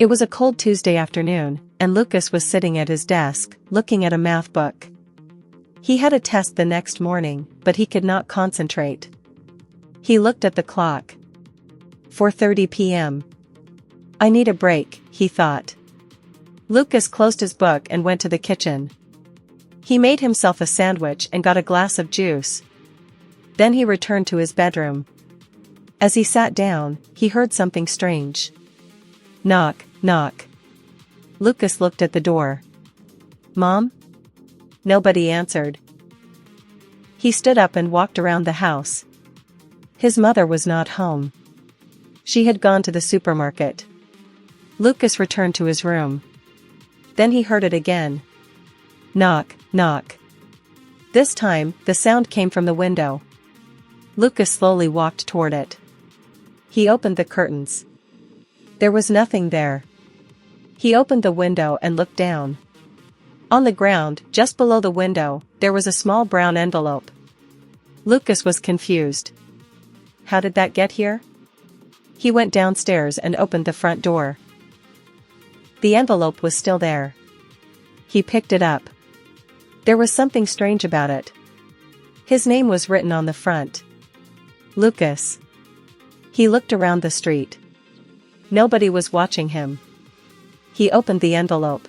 It was a cold Tuesday afternoon, and Lucas was sitting at his desk, looking at a math book. He had a test the next morning, but he could not concentrate. He looked at the clock. 4:30 p.m. I need a break, he thought. Lucas closed his book and went to the kitchen. He made himself a sandwich and got a glass of juice. Then he returned to his bedroom. As he sat down, he heard something strange. Knock, knock. Lucas looked at the door. Mom? Nobody answered. He stood up and walked around the house. His mother was not home. She had gone to the supermarket. Lucas returned to his room. Then he heard it again. Knock, knock. This time, the sound came from the window. Lucas slowly walked toward it. He opened the curtains. There was nothing there. He opened the window and looked down. On the ground, just below the window, there was a small brown envelope. Lucas was confused. How did that get here? He went downstairs and opened the front door. The envelope was still there. He picked it up. There was something strange about it. His name was written on the front. Lucas. He looked around the street. Nobody was watching him. He opened the envelope.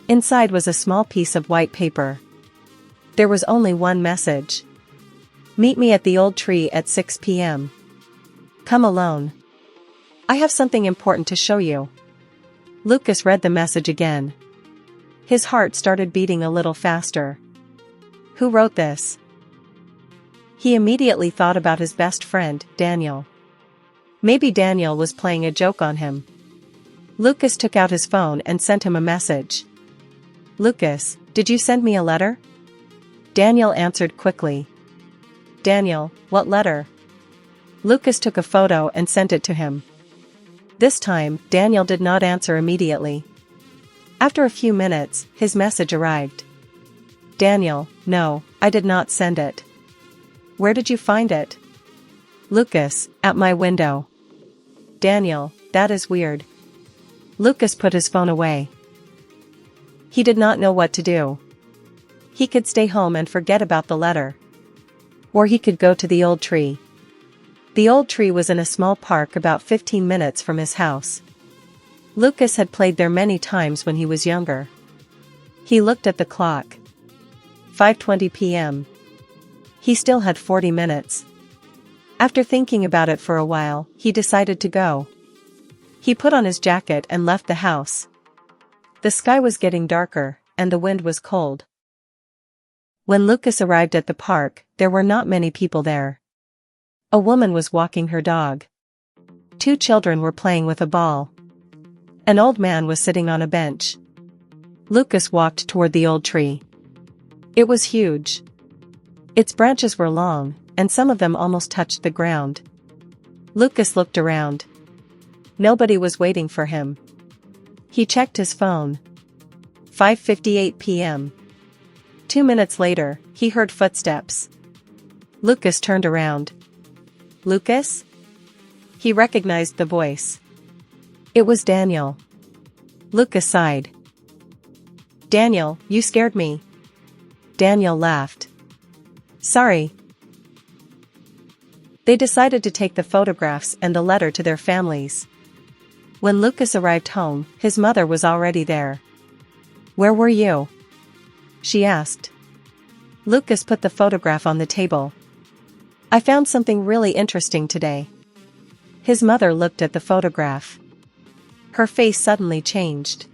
Inside was a small piece of white paper. There was only one message. Meet me at the old tree at 6 p.m. Come alone. I have something important to show you. Lucas read the message again. His heart started beating a little faster. Who wrote this? He immediately thought about his best friend, Daniel. Maybe Daniel was playing a joke on him. Lucas took out his phone and sent him a message. Lucas, did you send me a letter? Daniel answered quickly. Daniel, what letter? Lucas took a photo and sent it to him. This time, Daniel did not answer immediately. After a few minutes, his message arrived. Daniel, no, I did not send it. Where did you find it? Lucas, at my window. Daniel, that is weird. Lucas put his phone away. He did not know what to do. He could stay home and forget about the letter. Or he could go to the old tree. The old tree was in a small park about 15 minutes from his house. Lucas had played there many times when he was younger. He looked at the clock. 5:20 p.m. He still had 40 minutes. After thinking about it for a while, he decided to go. He put on his jacket and left the house. The sky was getting darker, and the wind was cold. When Lucas arrived at the park, there were not many people there. A woman was walking her dog. 2 children were playing with a ball. An old man was sitting on a bench. Lucas walked toward the old tree. It was huge. Its branches were long, and some of them almost touched the ground. Lucas looked around. Nobody was waiting for him. He checked his phone. 5:58 p.m. 2 minutes later, he heard footsteps. Lucas turned around. Lucas? He recognized the voice. It was Daniel. Lucas sighed. Daniel, you scared me. Daniel laughed. Sorry. They decided to take the photographs and the letter to their families. When Lucas arrived home, his mother was already there. Where were you? She asked. Lucas put the photograph on the table. I found something really interesting today. His mother looked at the photograph. Her face suddenly changed.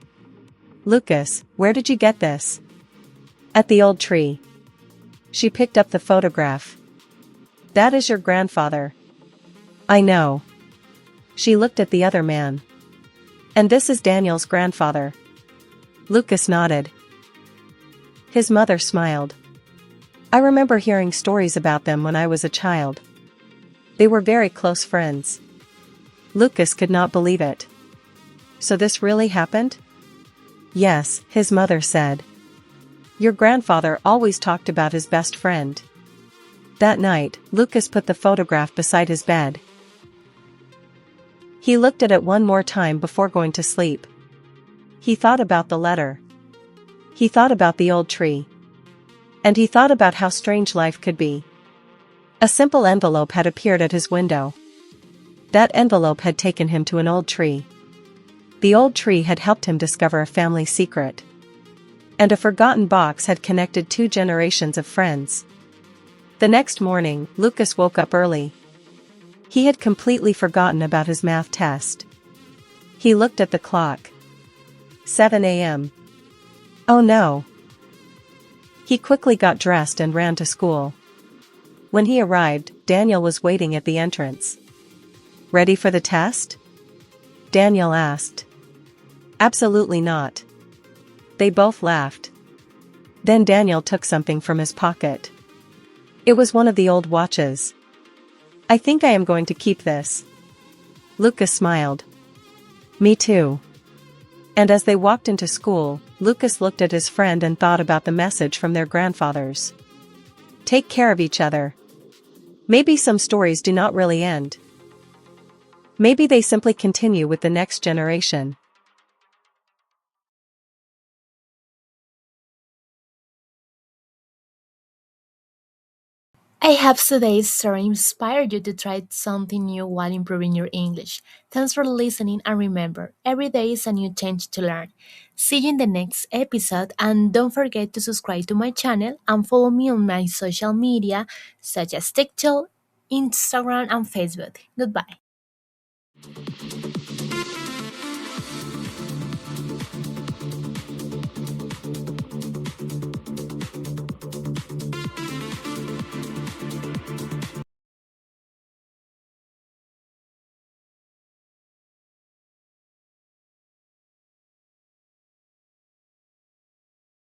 Lucas, where did you get this? At the old tree. She picked up the photograph. That is your grandfather. I know. She looked at the other man. And this is Daniel's grandfather. Lucas nodded. His mother smiled. I remember hearing stories about them when I was a child. They were very close friends. Lucas could not believe it. So this really happened? Yes, his mother said. Your grandfather always talked about his best friend. That night, Lucas put the photograph beside his bed. He looked at it one more time before going to sleep. He thought about the letter. He thought about the old tree. And he thought about how strange life could be. A simple envelope had appeared at his window. That envelope had taken him to an old tree. The old tree had helped him discover a family secret. And a forgotten box had connected 2 generations of friends. The next morning, Lucas woke up early. He had completely forgotten about his math test. He looked at the clock. 7 a.m. Oh no! He quickly got dressed and ran to school. When he arrived, Daniel was waiting at the entrance. "Ready for the test?" Daniel asked. "Absolutely not." They both laughed. Then Daniel took something from his pocket. It was one of the old watches. "I think I am going to keep this." Lucas smiled. "Me too." And as they walked into school, Lucas looked at his friend and thought about the message from their grandfathers. Take care of each other. Maybe some stories do not really end. Maybe they simply continue with the next generation. I hope today's story inspired you to try something new while improving your English. Thanks for listening, and remember, every day is a new chance to learn. See you in the next episode, and don't forget to subscribe to my channel and follow me on my social media such as TikTok, Instagram, and Facebook. Goodbye.